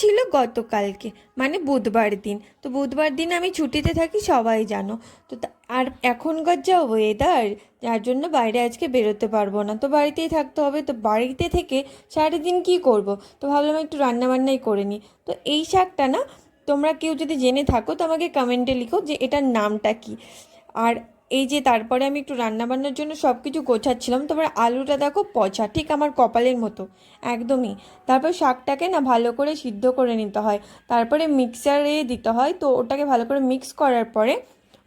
ছিল গতকালকে, মানে বুধবার দিন। তো বুধবার দিন আমি ছুটিতে থাকি, সবাই জানো। তো আর এখনকার যা ওয়েদার, যার জন্য বাইরে আজকে বেরোতে পারবো না, তো বাড়িতেই থাকতে হবে। তো বাড়িতে থেকে সারাদিন কি করব, তো ভাবলাম একটু রান্নাবান্নাই করে নিই। তো এই শাকটা না, তোমরা কেউ যদি জেনে থাকো তো আমাকে কমেন্টে লিখো যে এটার নামটা কি। আর এই যে তারপরে আমি একটু রান্নাবান্নার জন্য সব কিছু গোছাচ্ছিলাম, তারপরে আলুটা দেখো পচা, ঠিক আমার কপালের মতো একদমই। তারপর শাকটাকে না ভালো করে সিদ্ধ করে নিতে হয়, তারপরে মিক্সারে দিতে হয়। তো ওটাকে ভালো করে মিক্স করার পরে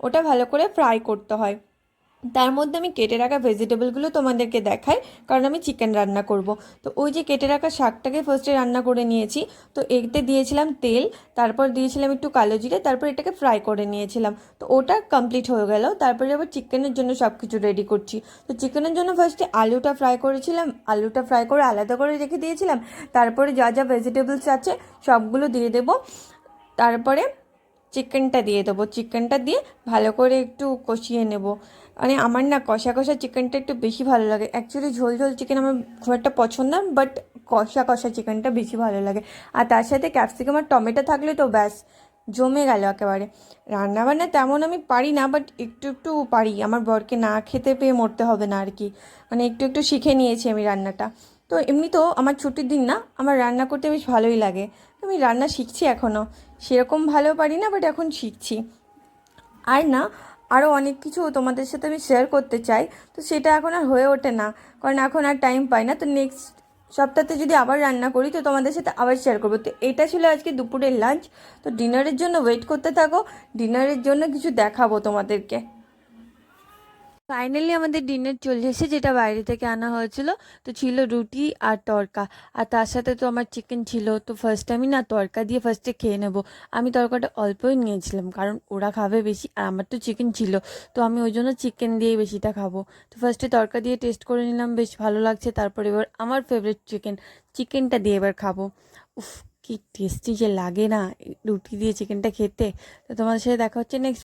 ওটা ভালো করে ফ্রাই করতে হয়। তার মধ্যে আমি কেটে রাখা ভেজিটেবলগুলো তোমাদেরকে দেখাই, কারণ আমি চিকেন রান্না করব। তো ওই যে কেটে রাখা শাকটাকে ফার্স্টে রান্না করে নিয়েছি। তো এতে দিয়েছিলাম তেল, তারপর দিয়েছিলাম একটু কালো জিরে, তারপর এটাকে ফ্রাই করে নিয়েছিলাম। তো ওটা কমপ্লিট হয়ে গেল। তারপরে আবার চিকেনের জন্য সব কিছু রেডি করছি। তো চিকেনের জন্য ফার্স্টে আলুটা ফ্রাই করেছিলাম, আলুটা ফ্রাই করে আলাদা করে রেখে দিয়েছিলাম। তারপরে যা যা ভেজিটেবলস আছে সবগুলো দিয়ে দেবো। তারপরে চিকেনটা দিয়ে দেবো, চিকেনটা দিয়ে ভালো করে একটু কষিয়ে নেব। মানে আমার না কষা কষা চিকেনটা একটু বেশি ভালো লাগে। অ্যাকচুয়ালি ঝোল ঝোল চিকেন আমার খুব একটা পছন্দ না, বাট কষা কষা চিকেনটা বেশি ভালো লাগে। আর তার সাথে ক্যাপসিকাম আর টমেটো থাকলে তো ব্যাস, জমে গেল একেবারে। রান্নাবান্না তেমন আমি পারি না, বাট একটু একটু পারি। আমার বরকে না খেতে পেয়ে মরতে হবে না আর কি, মানে একটু একটু শিখে নিয়েছি আমি রান্নাটা। তো এমনিতেও আমার ছুটির দিন না, আমার রান্না করতে বেশ ভালোই লাগে। আমি রান্না শিখছি এখনও, সেরকম ভালো পারি না, বাট এখন শিখছি। আর না, আরও অনেক কিছু তোমাদের সাথে আমি শেয়ার করতে চাই, তো সেটা এখন আর হয়ে ওঠে না, কারণ এখন আর টাইম পাই না। তো নেক্সট সপ্তাহে যদি আবার রান্না করি তো তোমাদের সাথে আবার শেয়ার করবো। তো এটা ছিল আজকে দুপুরের লাঞ্চ। তো ডিনারের জন্য ওয়েট করতে থাকো, ডিনারের জন্য কিছু দেখাবো তোমাদেরকে। ফাইনালি আমাদের ডিনার চলে এসেছে, যেটা বাইরে থেকে আনা হয়েছিল। তো ছিল রুটি আর তড়কা, আর তার সাথে তো আমার চিকেন ছিল। তো ফার্স্ট আমি না তড়কা দিয়ে ফার্স্টে খেয়ে নেবো। আমি তড়কাটা অল্পই নিয়েছিলাম, কারণ ওরা খাবে বেশি আর আমার তো চিকেন ছিল। তো আমি ওই জন্য চিকেন দিয়েই বেশিটা খাবো। তো ফার্স্টে তড়কা দিয়ে টেস্ট করে নিলাম, বেশ ভালো লাগছে। তারপর এবার আমার ফেভারিট চিকেনটা দিয়ে এবার খাবো। উফ, কি টেস্টি যে লাগে না রুটি দিয়ে চিকেনটা খেতে। তো তোমাদের সাথে দেখা হচ্ছে নেক্সট।